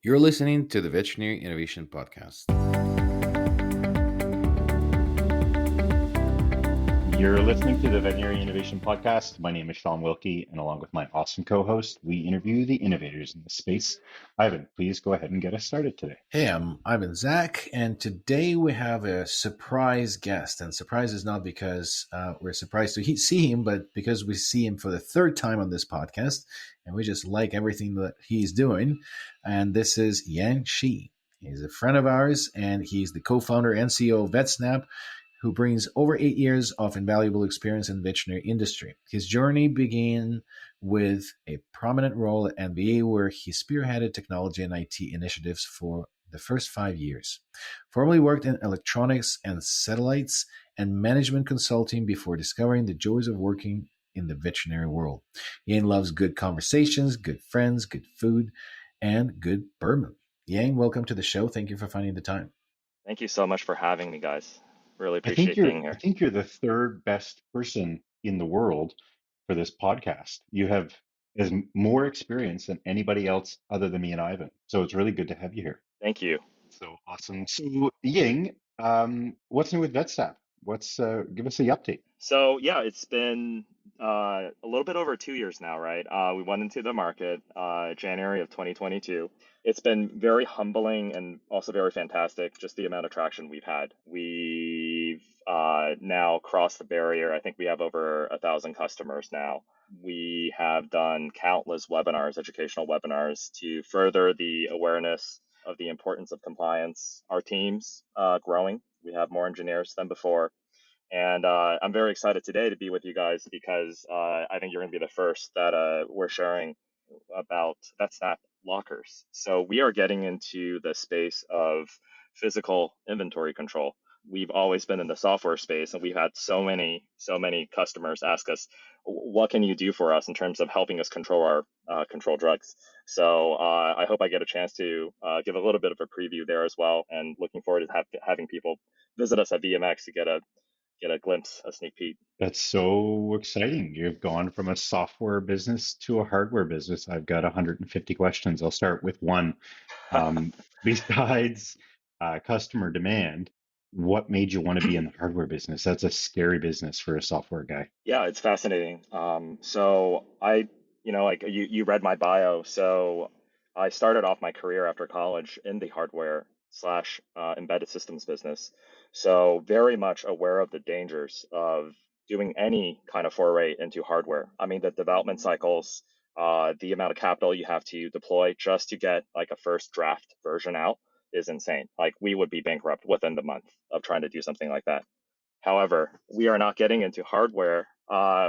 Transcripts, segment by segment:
You're listening to the Veterinary Innovation Podcast. You're listening to the Veterinary Innovation Podcast. My name is Shawn Wilkie, and along with my awesome co-host, we interview the innovators in the space. Ivan, please go ahead and get us started today. Hey, I'm Ivan Zach, and today we have a surprise guest. And surprise is not because we're surprised to see him, but because we see him for the third time on this podcast, and we just like everything that he's doing. And this is Yang Shi. He's a friend of ours, and he's the co-founder and CEO of VetSnap, who brings over 8 years of invaluable experience in the veterinary industry. His journey began with a prominent role at NBA, where he spearheaded technology and IT initiatives for the first 5 years. Formerly worked in electronics and satellites and management consulting before discovering the joys of working in the veterinary world. Yang loves good conversations, good friends, good food, and good bourbon. Yang, welcome to the show. Thank you for finding the time. Thank you so much for having me, guys. Really I think appreciate you're being I here. think you're the third best person in the world for this podcast. You have more experience than anybody else other than me and Ivan. So it's really good to have you here. Thank you. So awesome. So Ying, what's new with VetStap? What's give us the update? So, yeah, it's been a little bit over 2 years now, right? We went into the market January of 2022. It's been very humbling and also very fantastic, just the amount of traction we've had. We've now crossed the barrier. I think we have over 1,000 customers now. We have done countless webinars, educational webinars, to further the awareness of the importance of compliance. Our team's growing. We have more engineers than before. And I'm very excited today to be with you guys because I think you're going to be the first that we're sharing about VetSnap lockers. So we are getting into the space of physical inventory control. We've always been in the software space, and we've had so many customers ask us, "What can you do for us in terms of helping us control our control drugs?" So I hope I get a chance to give a little bit of a preview there as well, and looking forward to having people visit us at VMX to get a glimpse, a sneak peek. That's so exciting. You've gone from a software business to a hardware business. I've got 150 questions. I'll start with one. Um, Besides customer demand, what made you want to be in the hardware business? That's a scary business for a software guy. Yeah, it's fascinating. So like you read my bio. So I started off my career after college in the hardware slash embedded systems business. So very much aware of the dangers of doing any kind of foray into hardware. I mean, the development cycles, the amount of capital you have to deploy just to get like a first draft version out is insane. Like we would be bankrupt within the month of trying to do something like that. However, we are not getting into hardware.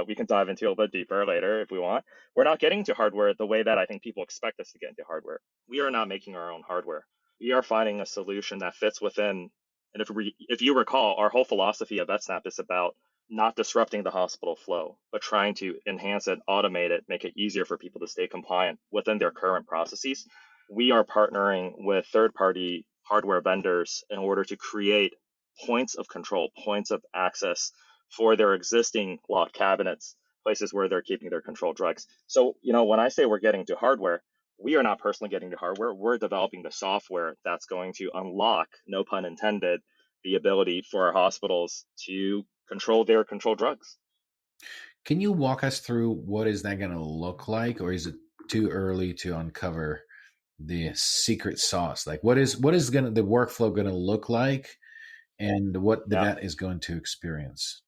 We can dive into a little bit deeper later if we want. We're not getting into hardware the way that I think people expect us to get into hardware. We are not making our own hardware. We are finding a solution that fits within. And if you recall, our whole philosophy of VetSnap is about not disrupting the hospital flow, but trying to enhance it, automate it, make it easier for people to stay compliant within their current processes. We are partnering with third-party hardware vendors in order to create points of control, points of access for their existing locked cabinets, places where they're keeping their controlled drugs. So, when I say we're getting to hardware, we are not personally getting to hardware. We're developing the software that's going to unlock, no pun intended, the ability for our hospitals to control their controlled drugs. Can you walk us through what is that going to look like, or is it too early to uncover the secret sauce? Like, what is going to the workflow going to look like, and what the Yeah. vet is going to experience?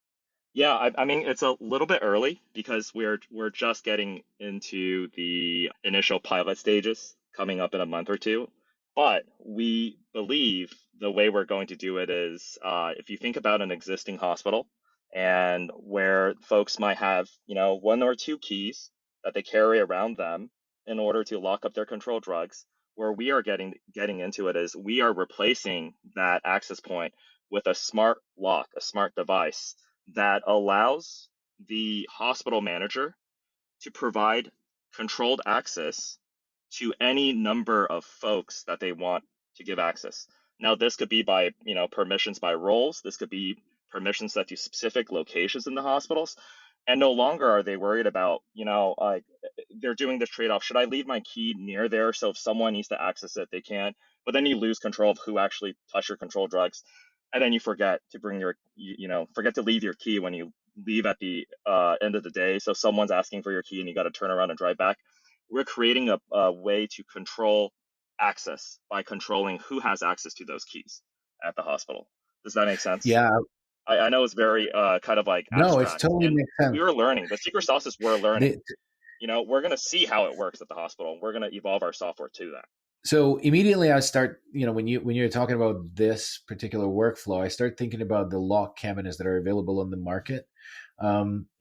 Yeah, I mean it's a little bit early because we're just getting into the initial pilot stages coming up in a month or two. But we believe the way we're going to do it is if you think about an existing hospital and where folks might have, one or two keys that they carry around them in order to lock up their controlled drugs, where we are getting into it is we are replacing that access point with a smart lock, a smart device that allows the hospital manager to provide controlled access to any number of folks that they want to give access. Now, this could be by, permissions by roles. This could be permissions set to specific locations in the hospitals. And no longer are they worried about, like they're doing this trade-off. Should I leave my key near there so if someone needs to access it, they can? But then you lose control of who actually touched your control drugs. And then you forget to bring forget to leave your key when you leave at the end of the day. So someone's asking for your key and you got to turn around and drive back. We're creating a way to control access by controlling who has access to those keys at the hospital. Does that make sense? Yeah, I know it's very kind of like no, it's abstract, totally and makes sense. we were learning. The secret sauce is we're learning. The, We're going to see how it works at the hospital. We're going to evolve our software to that. so immediately I start, when you're talking about this particular workflow, I start thinking about the lock cabinets that are available on the market.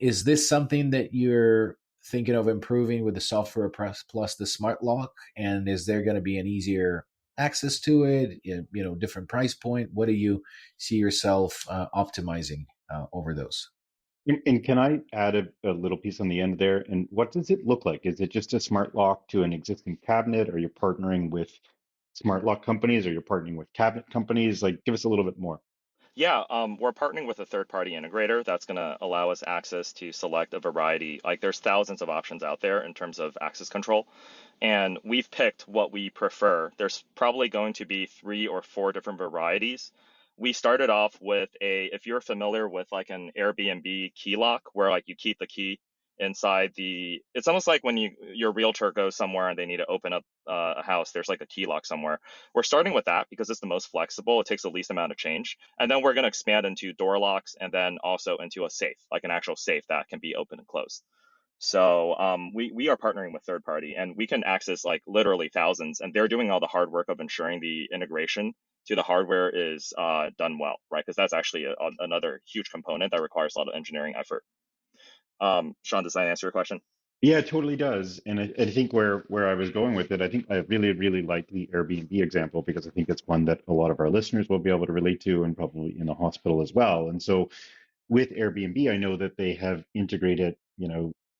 Is this something that you're thinking of improving with the software plus the smart lock? And is there going to be an easier access to it? Different price point? What do you see yourself optimizing over those? And can I add a little piece on the end there? And what does it look like? Is it just a smart lock to an existing cabinet? Are you partnering with smart lock companies? Are you partnering with cabinet companies? Like, give us a little bit more. Yeah, we're partnering with a third-party integrator that's going to allow us access to select a variety. Like, there's thousands of options out there in terms of access control, and we've picked what we prefer. There's probably going to be 3 or 4 different varieties. We started off with if you're familiar with like an Airbnb key lock, where like you keep the key inside it's almost like when your realtor goes somewhere and they need to open up a house, there's like a key lock somewhere. We're starting with that because it's the most flexible. It takes the least amount of change. And then we're going to expand into door locks and then also into a safe, like an actual safe that can be open and closed. So we are partnering with third party and we can access like literally thousands, and they're doing all the hard work of ensuring the integration to the hardware is done well, right? Because that's actually another huge component that requires a lot of engineering effort. Shawn, does that answer your question? Yeah, it totally does. And I think where I was going with it, I think I really, really like the Airbnb example because I think it's one that a lot of our listeners will be able to relate to and probably in the hospital as well. And so with Airbnb, I know that they have integrated,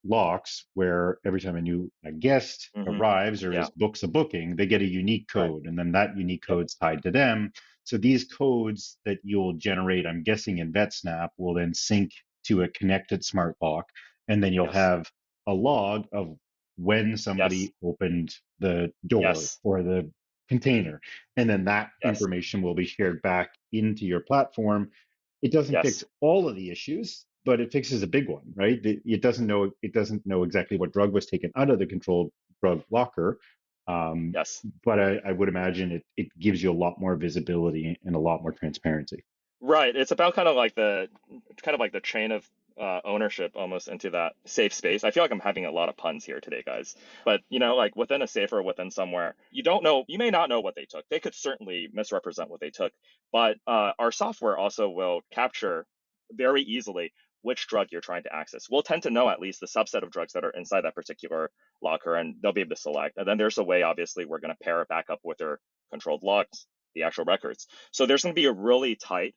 locks where every time a guest Mm-hmm. arrives or Yeah, is books a booking, they get a unique right. code, and then that unique Yep. code's tied to them. So these codes that you'll generate, I'm guessing in VetSnap, will then sync to a connected smart lock, and then you'll Yes. have a log of when Yes. somebody opened the door Yes. or the container, and then that Yes. information will be shared back into your platform. It doesn't fix Yes. all of the issues, but it fixes a big one, right? It doesn't know exactly what drug was taken out of the controlled drug locker, um, Yes. but I would imagine it gives you a lot more visibility and a lot more transparency. Right. It's about kind of like the chain of ownership almost into that safe space. I feel like I'm having a lot of puns here today, guys. But like within a safe or within somewhere, you don't know, you may not know what they took. They could certainly misrepresent what they took, but our software also will capture very easily which drug you're trying to access. We'll tend to know at least the subset of drugs that are inside that particular locker, and they'll be able to select. And then there's a way, obviously, we're going to pair it back up with their controlled logs, the actual records. So there's going to be a really tight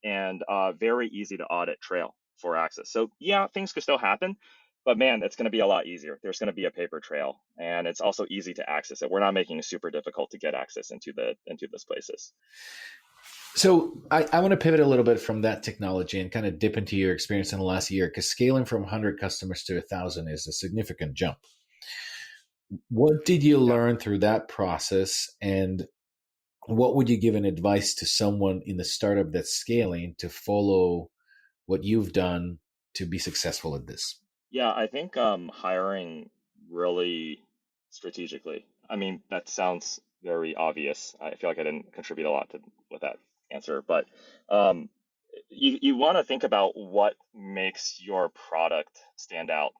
and very easy to audit trail for access. So yeah, things could still happen, but man, it's going to be a lot easier. There's going to be a paper trail, and it's also easy to access it. We're not making it super difficult to get access into those places. So I want to pivot a little bit from that technology and kind of dip into your experience in the last year, because scaling from 100 customers to 1,000 is a significant jump. What did you Yeah. learn through that process, and what would you give an advice to someone in the startup that's scaling to follow what you've done to be successful at this? Yeah, I think hiring really strategically. I mean, that sounds very obvious. I feel like I didn't contribute a lot to with that answer, but um, you want to think about what makes your product stand out.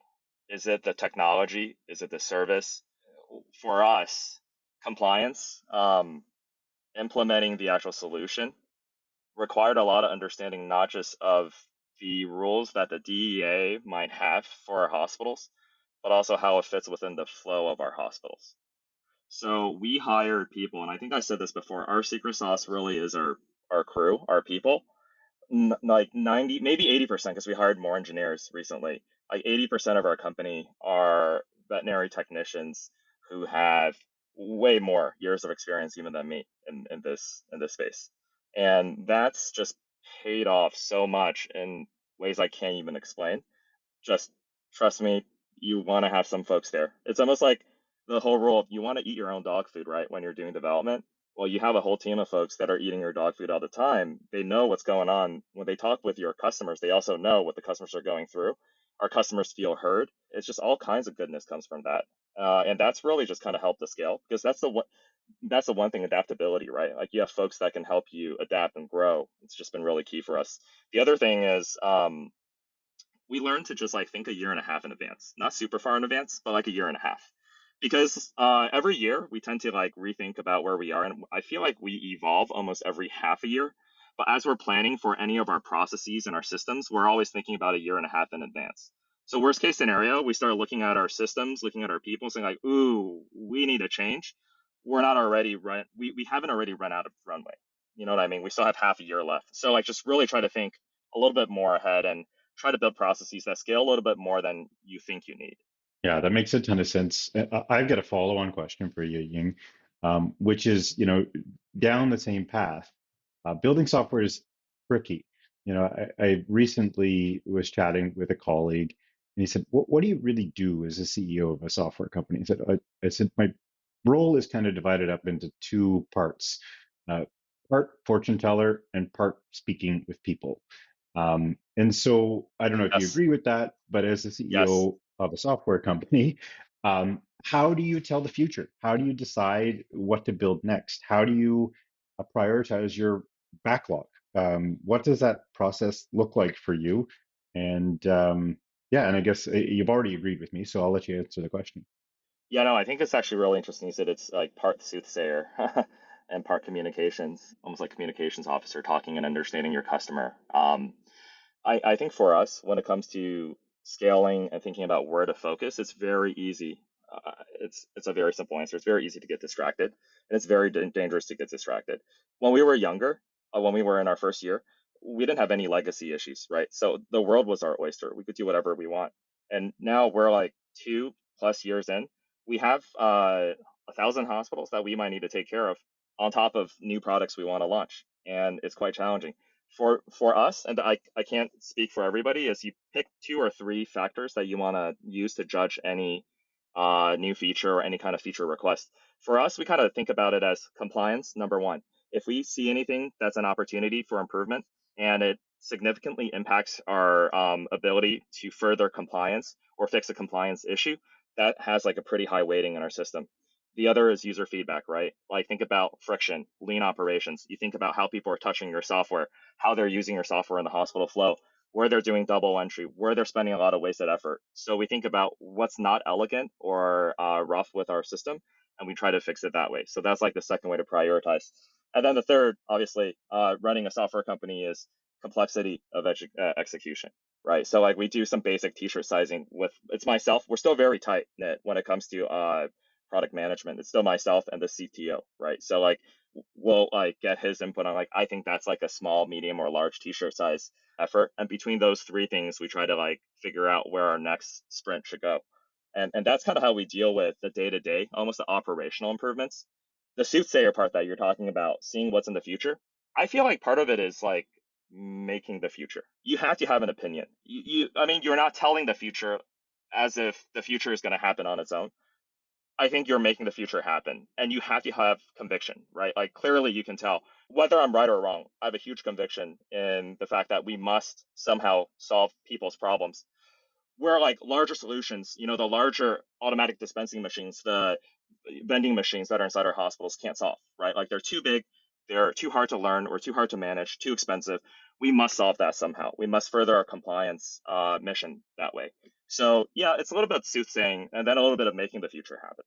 Is it the technology? Is it the service? For us, compliance, implementing the actual solution required a lot of understanding, not just of the rules that the DEA might have for our hospitals, but also how it fits within the flow of our hospitals. So we hired people, and I think I said this before, our secret sauce really is our crew, our people. Like 90, maybe 80%, because we hired more engineers recently. Like 80% of our company are veterinary technicians who have way more years of experience even than me in this space. And that's just paid off so much in ways I can't even explain. just trust me, you want to have some folks there. It's almost like the whole rule of you want to eat your own dog food, right? When you're doing development. Well, you have a whole team of folks that are eating your dog food all the time. They know what's going on. When they talk with your customers, they also know what the customers are going through. Our customers feel heard. It's just all kinds of goodness comes from that. And that's really just kind of helped the scale because that's the one thing, adaptability, right? Like you have folks that can help you adapt and grow. It's just been really key for us. The other thing is we learned to just like think a year and a half in advance, not super far in advance, but like a year and a half. Because every year we tend to like rethink about where we are. And I feel like we evolve almost every half a year. But as we're planning for any of our processes and our systems, we're always thinking about a year and a half in advance. So worst case scenario, we start looking at our systems, looking at our people, saying like, ooh, we need a change. We're not already run, we haven't already run out of runway. You know what I mean? We still have half a year left. So like just really try to think a little bit more ahead and try to build processes that scale a little bit more than you think you need. Yeah, that makes a ton of sense. I've got a follow-on question for you, Ying, which is, down the same path. Building software is tricky. I recently was chatting with a colleague, and he said, "What do you really do as a CEO of a software company?" I said, "My role is kind of divided up into two parts, uh, part fortune teller and part speaking with people." And so I don't know if you Yes, agree with that, but as the yes. CEO of a software company, how do you tell the future? How do you decide what to build next? How do you prioritize your backlog? What does that process look like for you? And yeah, and I guess you've already agreed with me, so I'll let you answer the question. Yeah, no, I think it's actually really interesting. You said it's like part soothsayer and part communications, almost like communications officer talking and understanding your customer. I think for us, when it comes to scaling and thinking about where to focus, it's very easy. It's a very simple answer. It's very easy to get distracted, and it's very dangerous to get distracted. When we were younger, when we were in our first year, we didn't have any legacy issues, right? So the world was our oyster. We could do whatever we want. And now we're like 2+ years in. We have 1,000 hospitals that we might need to take care of on top of new products we want to launch, and it's quite challenging for us, and I can't speak for everybody, is you pick 2 or 3 factors that you want to use to judge any new feature or any kind of feature request. For us, we kind of think about it as compliance, number one. If we see anything that's an opportunity for improvement and it significantly impacts our ability to further compliance or fix a compliance issue, that has like a pretty high weighting in our system. The other is user feedback, right? Like think about friction, lean operations. You think about how people are touching your software, how they're using your software in the hospital flow, where they're doing double entry, where they're spending a lot of wasted effort. So we think about what's not elegant or rough with our system, and we try to fix it that way. So that's like the second way to prioritize. And then the third, obviously, running a software company is complexity of execution, right? So like we do some basic t-shirt sizing with, it's myself. We're still very tight knit when it comes to product management. It's still myself and the CTO, right? So like we'll like get his input on like I think that's like a small, medium, or large t-shirt size effort. And between those three things, we try to like figure out where our next sprint should go. And that's kind of how we deal with the day-to-day, almost the operational improvements. The soothsayer part that you're talking about, seeing what's in the future, I feel like part of it is like making the future. You have to have an opinion. I mean, you're not telling the future as if the future is going to happen on its own. I think you're making the future happen, and you have to have conviction, right? Like clearly you can tell whether I'm right or wrong. I have a huge conviction in the fact that we must somehow solve people's problems. Where like larger solutions, the larger automatic dispensing machines, the vending machines that are inside our hospitals can't solve, right? Like they're too big, they're too hard to learn, or too hard to manage, too expensive. We must solve that somehow. We must further our compliance mission that way. So yeah, it's a little bit of soothsaying and then a little bit of making the future happen.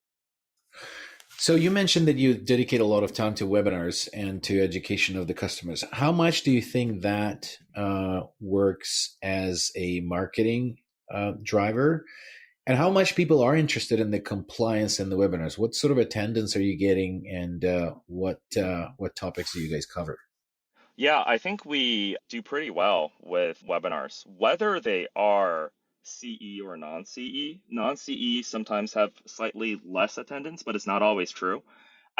So you mentioned that you dedicate a lot of time to webinars and to education of the customers. How much do you think that works as a marketing driver? And how much people are interested in the compliance and the webinars? What sort of attendance are you getting, and what topics do you guys cover? Yeah, I think we do pretty well with webinars, whether they are CE or non-CE. Non-CE sometimes have slightly less attendance, but it's not always true.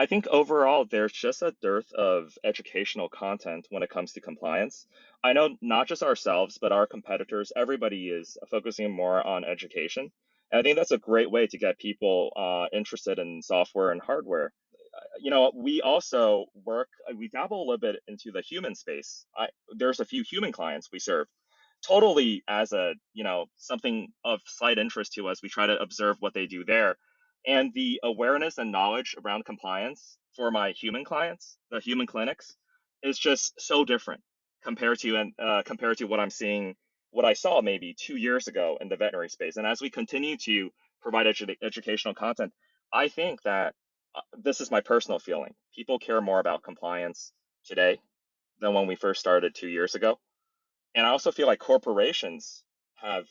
I think overall there's just a dearth of educational content when it comes to compliance. I know not just ourselves, but our competitors, everybody is focusing more on education. And I think that's a great way to get people interested in software and hardware. We also we dabble a little bit into the human space. There's a few human clients we serve totally as a, something of slight interest to us. We try to observe what they do there. And the awareness and knowledge around compliance for my human clients, the human clinics, is just so different compared to what I'm seeing, what I saw maybe 2 years ago in the veterinary space. And as we continue to provide educational content, I think that this is my personal feeling. People care more about compliance today than when we first started 2 years ago. And I also feel like corporations have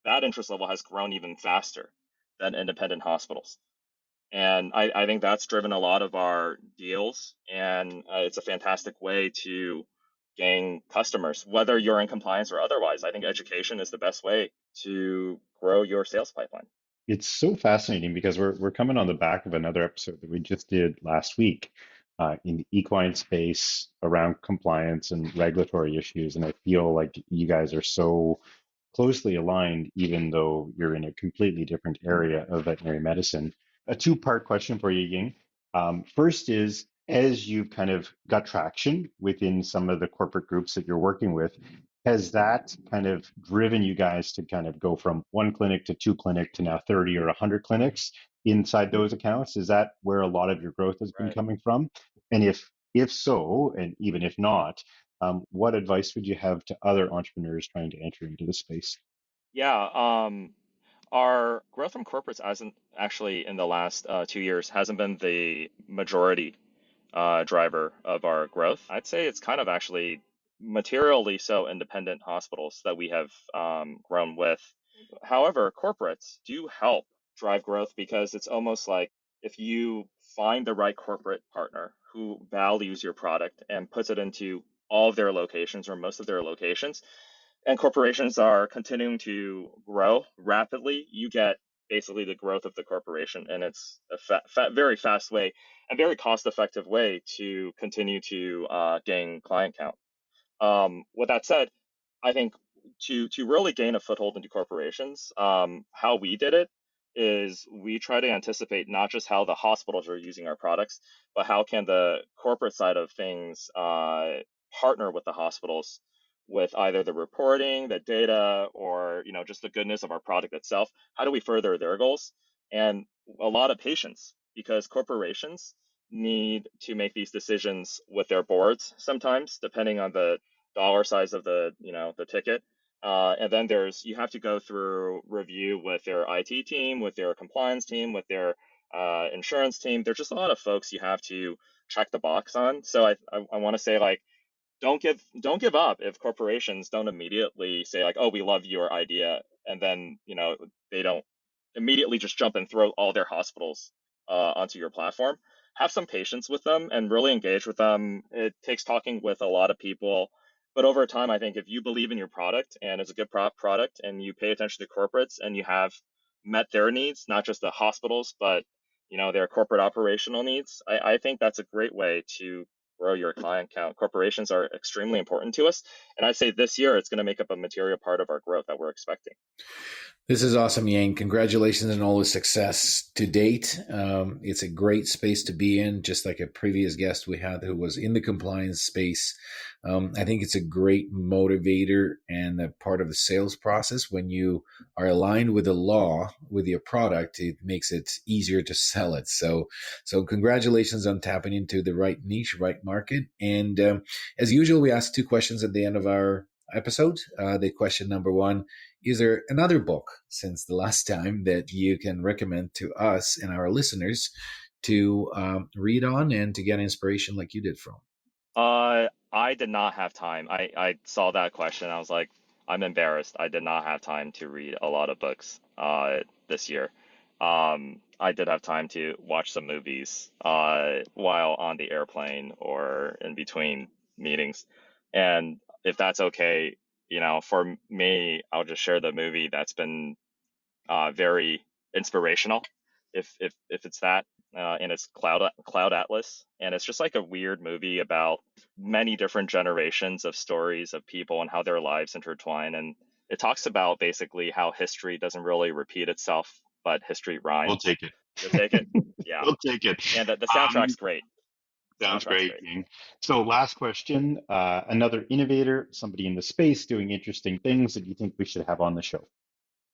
that interest level has grown even faster than independent hospitals. And I think that's driven a lot of our deals. And it's a fantastic way to gain customers, whether you're in compliance or otherwise. I think education is the best way to grow your sales pipeline. It's so fascinating because we're coming on the back of another episode that we just did last week in the equine space around compliance and regulatory issues, and I feel like you guys are so closely aligned, even though you're in a completely different area of veterinary medicine. A two-part question for you, Ying. First is, as you've kind of got traction within some of the corporate groups that you're working with, has that kind of driven you guys to kind of go from one clinic to two clinic to now 30 or 100 clinics inside those accounts? Is that where a lot of your growth has been Right. coming from? And if so, and even if not, what advice would you have to other entrepreneurs trying to enter into the space? Yeah. Our growth from corporates hasn't actually in the last 2 years hasn't been the majority driver of our growth. I'd say it's kind of actually materially so independent hospitals that we have grown with. However, corporates do help drive growth because it's almost like if you find the right corporate partner who values your product and puts it into all of their locations or most of their locations, and corporations are continuing to grow rapidly, you get basically the growth of the corporation, and it's a very fast way, a very cost-effective way to continue to gain client count. With that said, I think to really gain a foothold into corporations, how we did it is we try to anticipate not just how the hospitals are using our products, but how can the corporate side of things partner with the hospitals with either the reporting, the data, or just the goodness of our product itself. How do we further their goals? And a lot of patience because corporations need to make these decisions with their boards sometimes, depending on the dollar size of the ticket. And then you have to go through review with their IT team, with their compliance team, with their insurance team. There's just a lot of folks you have to check the box on. So I want to say, like, don't give up if corporations don't immediately say, like, oh, we love your idea, and then they don't immediately just jump and throw all their hospitals onto your platform. Have some patience with them and really engage with them. It takes talking with a lot of people, but over time, I think if you believe in your product and it's a good product, and you pay attention to corporates and you have met their needs, not just the hospitals, but their corporate operational needs, I think that's a great way to grow your client count. Corporations are extremely important to us, and I'd say this year it's going to make up a material part of our growth that we're expecting. This is awesome, Yang. Congratulations on all the success to date. It's a great space to be in, just like a previous guest we had who was in the compliance space. I think it's a great motivator and a part of the sales process. When you are aligned with the law, with your product, it makes it easier to sell it. So congratulations on tapping into the right niche, right market. And as usual, we ask two questions at the end of our episode. The question number one: is there another book since the last time that you can recommend to us and our listeners to read on and to get inspiration like you did from? I did not have time. I saw that question. I was like, I'm embarrassed. I did not have time to read a lot of books this year. I did have time to watch some movies while on the airplane or in between meetings. And if that's okay, for me, I'll just share the movie that's been very inspirational, if it's that. and it's Cloud Atlas, and it's just like a weird movie about many different generations of stories of people and how their lives intertwine. And it talks about basically how history doesn't really repeat itself, but history We'll rhymes. take it. You'll take it? Yeah. We'll take it. And the Um, soundtrack's great. Sounds Soundtrack's great, great. Yang. So, last question. Another innovator, somebody in the space doing interesting things that you think we should have on the show.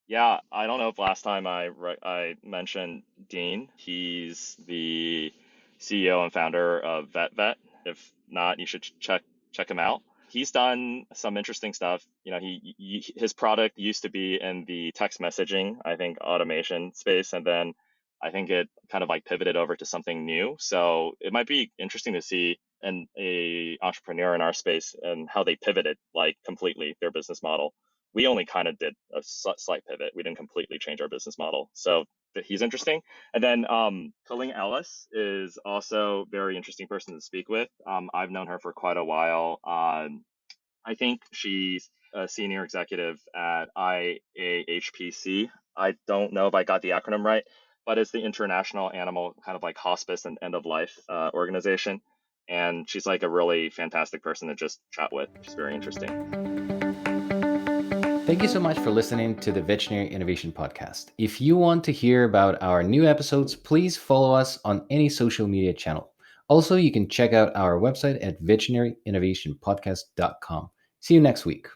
Yeah, I don't know if last time I mentioned Dean. He's the CEO and founder of VetVet. If not, you should check him out. He's done some interesting stuff. You know, his product used to be in the text messaging, I think, automation space, and then I think it kind of like pivoted over to something new. So it might be interesting to see a entrepreneur in our space and how they pivoted like completely their business model. We only kind of did a slight pivot. We didn't completely change our business model. So he's interesting. And then Colleen Ellis is also a very interesting person to speak with. I've known her for quite a while. I think she's a senior executive at IAHPC. I don't know if I got the acronym right, but it's the International Animal kind of like Hospice and End of Life organization. And she's like a really fantastic person to just chat with. She's very interesting. Thank you so much for listening to the Veterinary Innovation Podcast. If you want to hear about our new episodes, please follow us on any social media channel. Also, you can check out our website at veterinaryinnovationpodcast.com. See you next week.